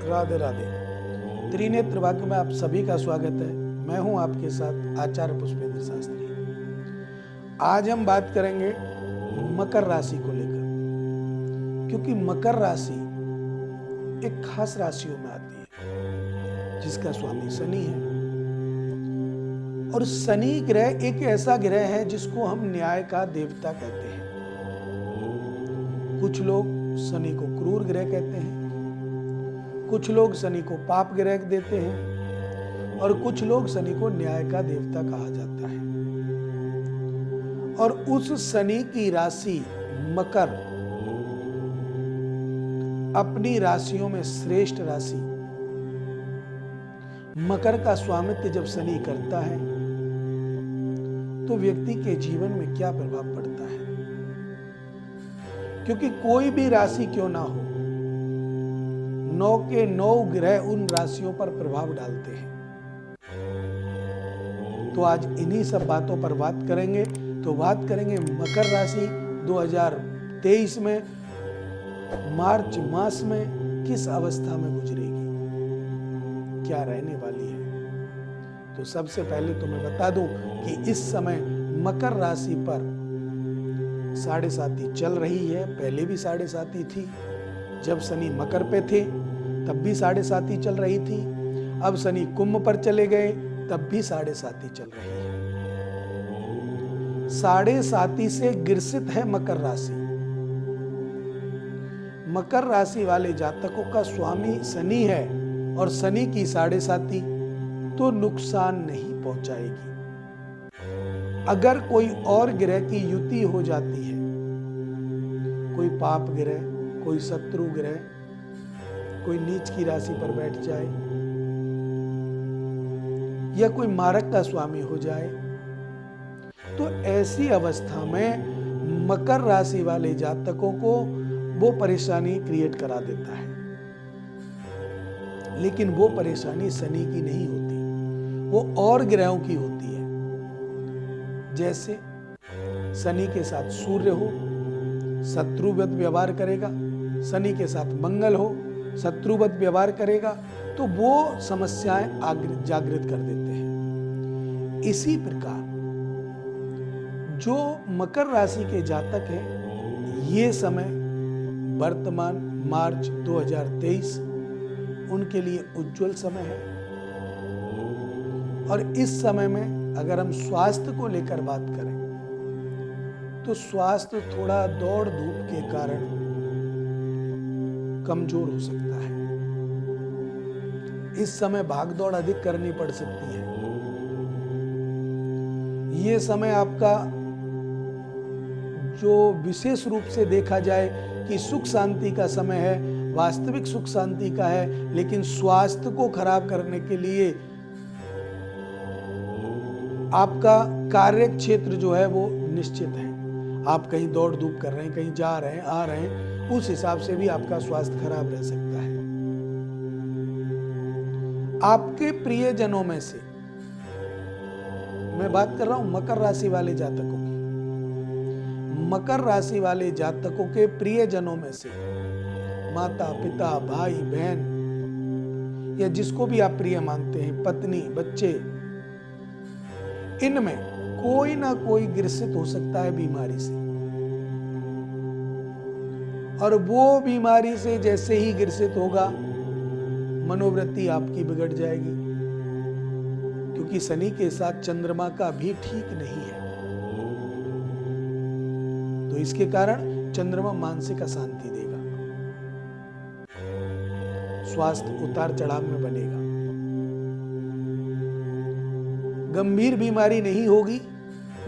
राधे राधे। त्रिनेत्र वाक्य में आप सभी का स्वागत है। मैं हूं आपके साथ आचार्य पुष्पेंद्र शास्त्री। आज हम बात करेंगे मकर राशि को लेकर, क्योंकि मकर राशि एक खास राशियों में आती है जिसका स्वामी शनि है। और शनि ग्रह एक ऐसा ग्रह है जिसको हम न्याय का देवता कहते हैं। कुछ लोग शनि को क्रूर ग्रह कहते हैं, कुछ लोग शनि को पाप ग्रह देते हैं और कुछ लोग शनि को न्याय का देवता कहा जाता है। और उस शनि की राशि मकर अपनी राशियों में श्रेष्ठ राशि मकर का स्वामित्व जब शनि करता है तो व्यक्ति के जीवन में क्या प्रभाव पड़ता है, क्योंकि कोई भी राशि क्यों ना हो, 9 के 9 ग्रह उन राशियों पर प्रभाव डालते हैं। तो आज इन्हीं सब बातों पर बात करेंगे। तो बात करेंगे मकर राशि 2023 में मार्च मास में किस अवस्था में गुजरेगी, क्या रहने वाली है। तो सबसे पहले तो मैं बता दूं कि इस समय मकर राशि पर 7.5 चल रही है। पहले भी 7.5 थी, जब शनि मकर पे थे तब भी 7.5 चल रही थी। अब शनि कुंभ पर चले गए तब भी 7.5 चल रही है। 7.5 से ग्रसित है मकर राशि। मकर राशि वाले जातकों का स्वामी शनि है और शनि की 7.5 तो नुकसान नहीं पहुंचाएगी। अगर कोई और ग्रह की युति हो जाती है, कोई पाप ग्रह, कोई शत्रु ग्रह, कोई नीच की राशि पर बैठ जाए या कोई मारक का स्वामी हो जाए, तो ऐसी अवस्था में मकर राशि वाले जातकों को वो परेशानी क्रिएट करा देता है। लेकिन वो परेशानी शनि की नहीं होती, वो और ग्रहों की होती है। जैसे शनि के साथ सूर्य हो, शत्रुवत व्यवहार करेगा, शनि के साथ मंगल हो, शत्रुवत व्यवहार करेगा, तो वो समस्याएं जागृत कर देते हैं। इसी प्रकार जो मकर राशि के जातक हैं, ये समय वर्तमान मार्च 2023 उनके लिए उज्जवल समय है। और इस समय में अगर हम स्वास्थ्य को लेकर बात करें तो स्वास्थ्य थोड़ा दौड़ धूप के कारण कमजोर हो सकता है। इस समय भागदौड़ अधिक करनी पड़ सकती है। ये समय आपका जो विशेष रूप से देखा जाए कि सुख शांति का समय है, वास्तविक सुख शांति का है, लेकिन स्वास्थ्य को खराब करने के लिए आपका कार्य क्षेत्र जो है वो निश्चित है। आप कहीं दौड़ धूप कर रहे हैं, कहीं जा रहे हैं, आ रहे हैं, उस हिसाब से भी आपका स्वास्थ्य खराब रह सकता है। आपके प्रियजनों में से मैं बात कर रहा हूं मकर राशि वाले जातकों की। मकर राशि वाले जातकों के प्रियजनों में से माता पिता, भाई बहन या जिसको भी आप प्रिय मानते हैं, पत्नी, बच्चे, इनमें कोई ना कोई ग्रसित हो सकता है बीमारी से। और वो बीमारी से जैसे ही ग्रसित होगा, मनोवृत्ति आपकी बिगड़ जाएगी, क्योंकि शनि के साथ चंद्रमा का भी ठीक नहीं है। तो इसके कारण चंद्रमा मानसिक अशांति देगा, स्वास्थ्य उतार चढ़ाव में बनेगा। गंभीर बीमारी नहीं होगी,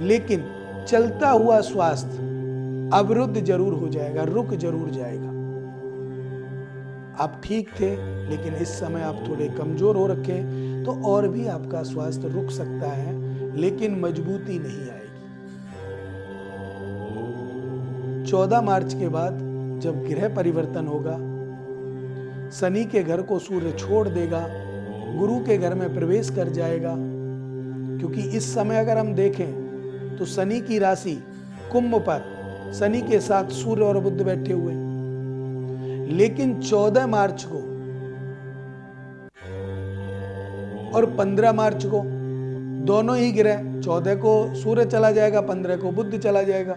लेकिन चलता हुआ स्वास्थ्य अवरुद्ध जरूर हो जाएगा, रुक जरूर जाएगा। आप ठीक थे, लेकिन इस समय आप थोड़े कमजोर हो रखे हैं, तो और भी आपका स्वास्थ्य रुक सकता है, लेकिन मजबूती नहीं आएगी। 14 मार्च के बाद जब ग्रह परिवर्तन होगा, शनि के घर को सूर्य छोड़ देगा, गुरु के घर में प्रवेश कर जाएगा। क्योंकि इस समय अगर हम देखें तो शनि की राशि कुंभ पर शनि के साथ सूर्य और बुध बैठे हुए, लेकिन 14 मार्च को और 15 मार्च को दोनों ही ग्रह, 14 को सूर्य चला जाएगा, 15 को बुध चला जाएगा,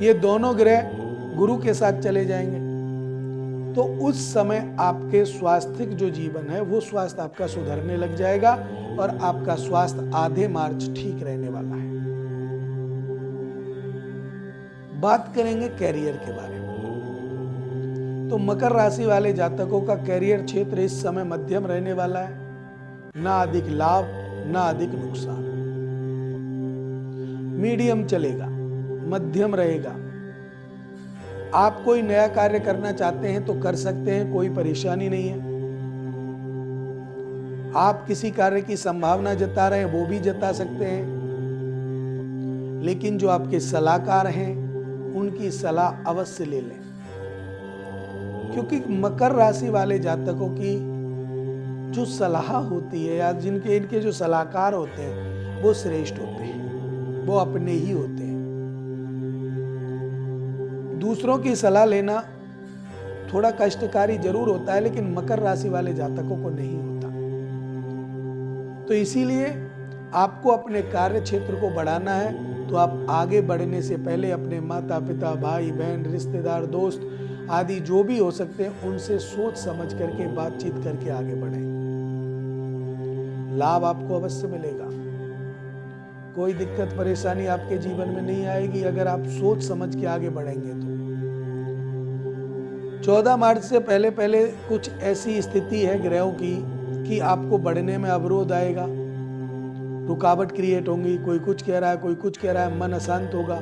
ये दोनों ग्रह गुरु के साथ चले जाएंगे। तो उस समय आपके स्वास्थ्य जो जीवन है वो स्वास्थ्य आपका सुधरने लग जाएगा और आपका स्वास्थ्य आधे मार्च ठीक रहने वाला है। बात करेंगे कैरियर के बारे में। तो मकर राशि वाले जातकों का कैरियर क्षेत्र इस समय मध्यम रहने वाला है, ना अधिक लाभ ना अधिक नुकसान, मीडियम चलेगा, मध्यम रहेगा। आप कोई नया कार्य करना चाहते हैं तो कर सकते हैं, कोई परेशानी नहीं है। आप किसी कार्य की संभावना जता रहे हैं वो भी जता सकते हैं, लेकिन जो आपके सलाहकार हैं उनकी सलाह अवश्य ले लें, क्योंकि मकर राशि वाले जातकों की जो सलाह होती है या इनके जो सलाहकार होते हैं वो श्रेष्ठ होते हैं, वो अपने ही होते हैं। दूसरों की सलाह लेना थोड़ा कष्टकारी जरूर होता है, लेकिन मकर राशि वाले जातकों को नहीं होता। तो इसीलिए आपको अपने कार्य क्षेत्र को बढ़ाना है तो आप आगे बढ़ने से पहले अपने माता पिता, भाई बहन, रिश्तेदार, दोस्त आदि जो भी हो सकते हैं उनसे सोच समझ करके बातचीत करके आगे बढ़ें। लाभ आपको अवश्य मिलेगा, कोई दिक्कत परेशानी आपके जीवन में नहीं आएगी अगर आप सोच समझ के आगे बढ़ेंगे तो। 14 मार्च से पहले पहले कुछ ऐसी स्थिति है ग्रहों की कि आपको बढ़ने में अवरोध आएगा, रुकावट क्रिएट होंगी, कोई कुछ कह रहा है कोई कुछ कह रहा है, मन अशांत होगा।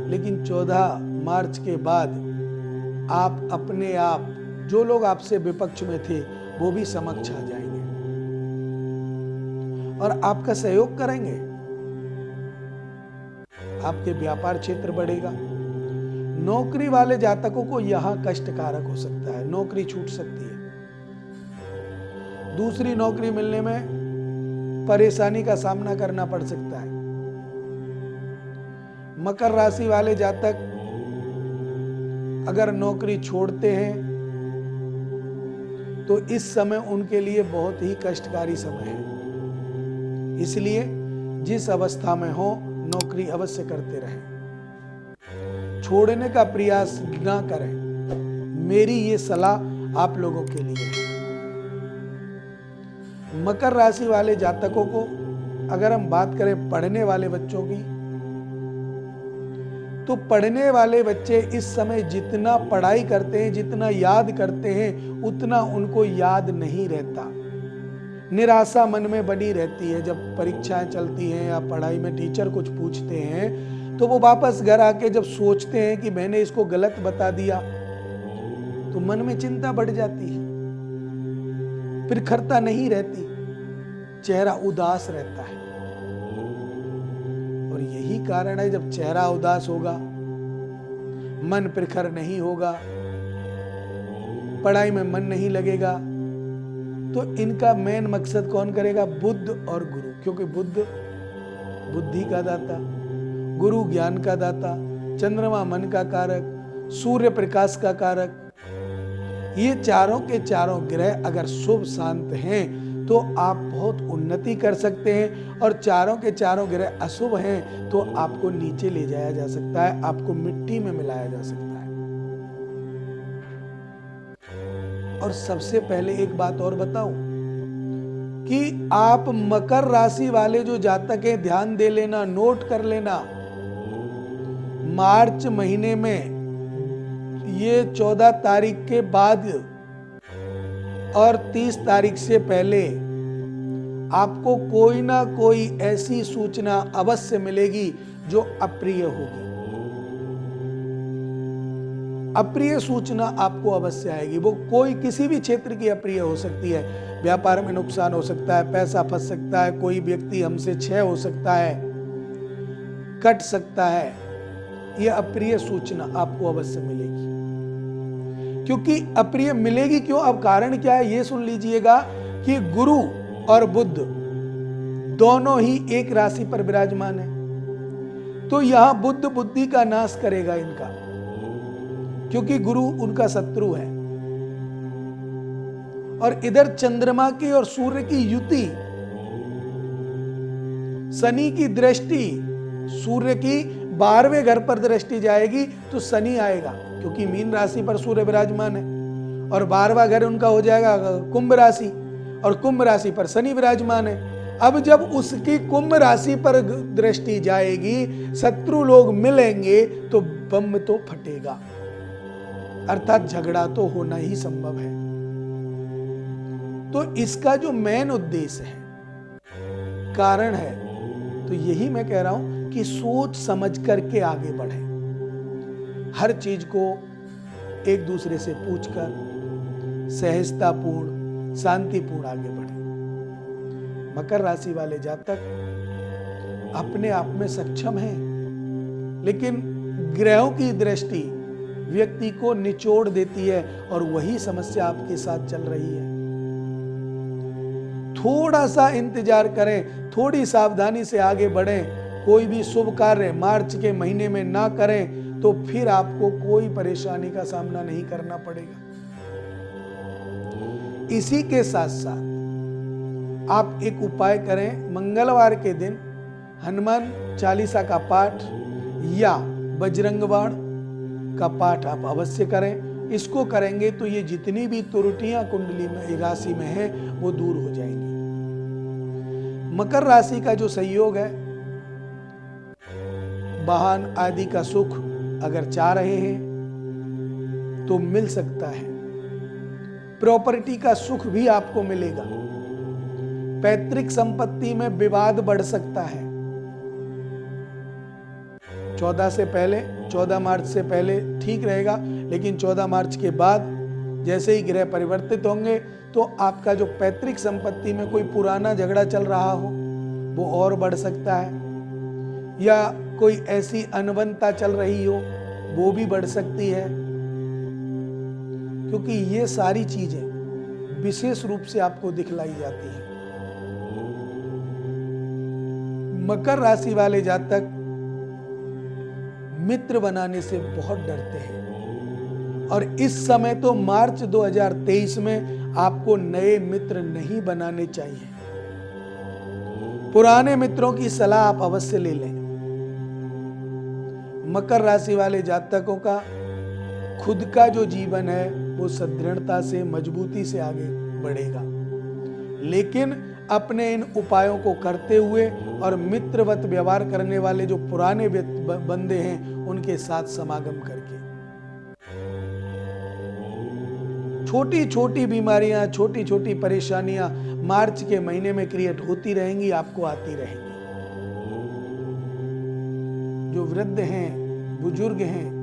लेकिन 14 मार्च के बाद आप अपने आप, जो लोग आपसे विपक्ष में थे वो भी समक्ष आ जाएंगे और आपका सहयोग करेंगे। आपके व्यापार क्षेत्र बढ़ेगा। नौकरी वाले जातकों को यहां कष्टकारक हो सकता है, नौकरी छूट सकती है, दूसरी नौकरी मिलने में परेशानी का सामना करना पड़ सकता है। मकर राशि वाले जातक अगर नौकरी छोड़ते हैं तो इस समय उनके लिए बहुत ही कष्टकारी समय है, इसलिए जिस अवस्था में हो नौकरी अवश्य करते रहें, छोड़ने का प्रयास ना करें। मेरी ये सलाह आप लोगों के लिए है। मकर राशि वाले जातकों को अगर हम बात करें पढ़ने वाले बच्चों की, तो पढ़ने वाले बच्चे इस समय जितना पढ़ाई करते हैं, जितना याद करते हैं, उतना उनको याद नहीं रहता। निराशा मन में बनी रहती है। जब परीक्षाएं चलती हैं या पढ़ाई में टीचर कुछ पूछते हैं तो वो वापस घर आके जब सोचते हैं कि मैंने इसको गलत बता दिया तो मन में चिंता बढ़ जाती है, प्रखरता नहीं रहती, चेहरा उदास रहता है। और यही कारण है, जब चेहरा उदास होगा, मन प्रखर नहीं होगा, पढ़ाई में मन नहीं लगेगा, तो इनका मेन मकसद कौन करेगा? बुध और गुरु, क्योंकि बुध बुद्धि का दाता, गुरु ज्ञान का दाता, चंद्रमा मन का कारक, सूर्य प्रकाश का कारक। ये चारों के चारों ग्रह अगर शुभ शांत हैं तो आप बहुत उन्नति कर सकते हैं, और चारों के चारों ग्रह अशुभ हैं तो आपको नीचे ले जाया जा सकता है, आपको मिट्टी में मिलाया जा सकता है। और सबसे पहले एक बात और बताऊं कि आप मकर राशि वाले जो जातक हैं, ध्यान दे लेना, नोट कर लेना, मार्च महीने में ये 14 तारीख के बाद और 30 तारीख से पहले आपको कोई ना कोई ऐसी सूचना अवश्य मिलेगी जो अप्रिय होगी। अप्रिय सूचना आपको अवश्य आएगी। वो कोई किसी भी क्षेत्र की अप्रिय हो सकती है। व्यापार में नुकसान हो सकता है, पैसा फंस सकता है, कोई व्यक्ति हमसे क्षय हो सकता है, कट सकता है। यह अप्रिय सूचना आपको अवश्य मिलेगी। क्योंकि अप्रिय मिलेगी क्यों? अब कारण क्या है ये सुन लीजिएगा कि गुरु और बुध दोनों ही एक राशि पर विराजमान है, तो यहां बुध बुद्धि का नाश करेगा इनका, क्योंकि गुरु उनका शत्रु है। और इधर चंद्रमा की और सूर्य की युति, शनि की दृष्टि, सूर्य की 12वें घर पर दृष्टि जाएगी तो शनि आएगा, क्योंकि मीन राशि पर सूर्य विराजमान है, और 12वां घर उनका हो जाएगा कुंभ राशि, और कुंभ राशि पर शनि विराजमान है। अब जब उसकी कुंभ राशि पर दृष्टि जाएगी, शत्रु लोग मिलेंगे तो बम तो फटेगा, अर्थात झगड़ा तो होना ही संभव है। तो इसका जो मेन उद्देश्य है, कारण है, तो यही मैं कह रहा हूं कि सोच समझ करके आगे बढ़े, हर चीज को एक दूसरे से पूछकर सहजतापूर्ण शांतिपूर्ण आगे बढ़े। मकर राशि वाले जातक अपने आप में सक्षम हैं, लेकिन ग्रहों की दृष्टि व्यक्ति को निचोड़ देती है और वही समस्या आपके साथ चल रही है। थोड़ा सा इंतजार करें, थोड़ी सावधानी से आगे बढ़ें, कोई भी शुभ कार्य मार्च के महीने में ना करें तो फिर आपको कोई परेशानी का सामना नहीं करना पड़ेगा। इसी के साथ साथ आप एक उपाय करें, मंगलवार के दिन हनुमान चालीसा का पाठ या बजरंग बाण का पाठ आप अवश्य करें। इसको करेंगे तो ये जितनी भी त्रुटियां कुंडली में राशि में है वो दूर हो जाएंगी। मकर राशि का जो संयोग है, वाहन आदि का सुख अगर चाह रहे हैं तो मिल सकता है, प्रॉपर्टी का सुख भी आपको मिलेगा, पैतृक संपत्ति में विवाद बढ़ सकता है। 14 मार्च से पहले ठीक रहेगा, लेकिन 14 मार्च के बाद जैसे ही ग्रह परिवर्तित होंगे तो आपका जो पैतृक संपत्ति में कोई पुराना झगड़ा चल रहा हो वो और बढ़ सकता है, या कोई ऐसी अनबनता चल रही हो वो भी बढ़ सकती है, क्योंकि ये सारी चीजें विशेष रूप से आपको दिखलाई जाती हैं। मकर राशि वाले जातक मित्र बनाने से बहुत डरते हैं, और इस समय तो मार्च 2023 में आपको नए मित्र नहीं बनाने चाहिए। पुराने मित्रों की सलाह आप अवश्य ले लें। मकर राशि वाले जातकों का खुद का जो जीवन है वो सदृढ़ता से मजबूती से आगे बढ़ेगा, लेकिन अपने इन उपायों को करते हुए और मित्रवत व्यवहार करने वाले जो पुराने बंदे हैं उनके साथ समागम करके। छोटी छोटी बीमारियां, छोटी छोटी परेशानियां मार्च के महीने में क्रिएट होती रहेंगी, आपको आती रहेंगी। जो वृद्ध हैं, बुजुर्ग हैं,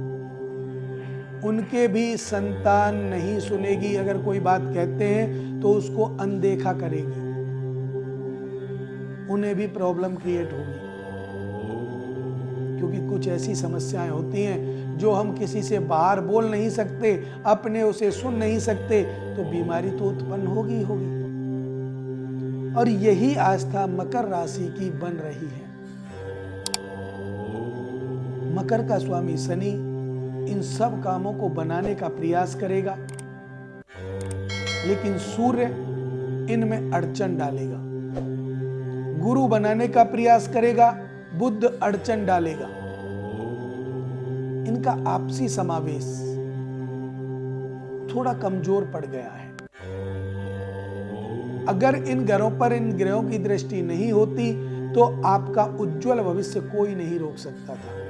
उनके भी संतान नहीं सुनेगी, अगर कोई बात कहते हैं तो उसको अनदेखा करेगी, उन्हें भी प्रॉब्लम क्रिएट होगी, क्योंकि कुछ ऐसी समस्याएं होती हैं जो हम किसी से बाहर बोल नहीं सकते, अपने उसे सुन नहीं सकते, तो बीमारी तो उत्पन्न होगी। और यही आस्था मकर राशि की बन रही है। मकर का स्वामी शनि इन सब कामों को बनाने का प्रयास करेगा, लेकिन सूर्य इनमें अड़चन डालेगा। गुरु बनाने का प्रयास करेगा, बुध अड़चन डालेगा। इनका आपसी समावेश थोड़ा कमजोर पड़ गया है। अगर इन घरों पर इन ग्रहों की दृष्टि नहीं होती तो आपका उज्जवल भविष्य कोई नहीं रोक सकता था।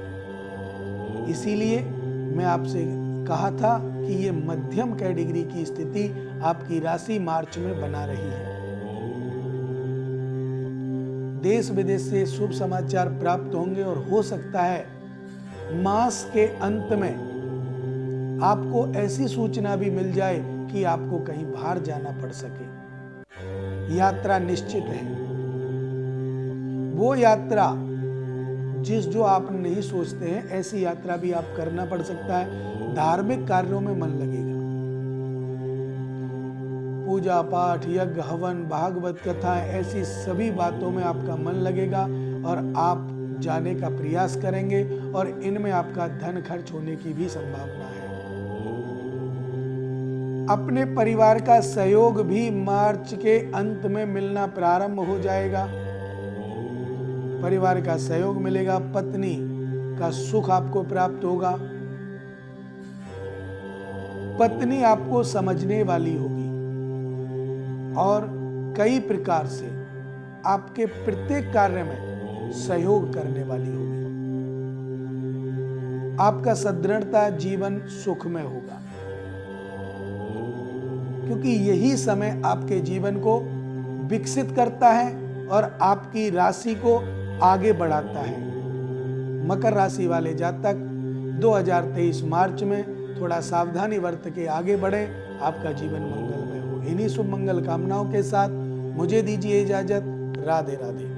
इसीलिए मैं आपसे कहा था कि ये मध्यम कैटेगरी की स्थिति आपकी राशि मार्च में बना रही है। देश विदेश से शुभ समाचार प्राप्त होंगे, और हो सकता है मास के अंत में आपको ऐसी सूचना भी मिल जाए कि आपको कहीं बाहर जाना पड़ सके। यात्रा निश्चित है, वो यात्रा जो आप नहीं सोचते हैं, ऐसी यात्रा भी आप करना पड़ सकता है। धार्मिक कार्यों में मन लगेगा, पूजा पाठ, यज्ञ, हवन, भागवत कथाएं, ऐसी सभी बातों में आपका मन लगेगा और आप जाने का प्रयास करेंगे, और इनमें आपका धन खर्च होने की भी संभावना है। अपने परिवार का सहयोग भी मार्च के अंत में मिलना प्रारंभ हो जाएगा। परिवार का सहयोग मिलेगा, पत्नी का सुख आपको प्राप्त होगा, पत्नी आपको समझने वाली होगी और कई प्रकार से आपके प्रत्येक कार्य में सहयोग करने वाली होगी। आपका सदृढ़ता जीवन सुखमय होगा, क्योंकि यही समय आपके जीवन को विकसित करता है और आपकी राशि को आगे बढ़ाता है। मकर राशि वाले जातक 2023 मार्च में थोड़ा सावधानी बरत के आगे बढ़े, आपका जीवन मंगलमय हो। इन्हीं शुभ मंगल कामनाओं के साथ मुझे दीजिए इजाजत। राधे राधे।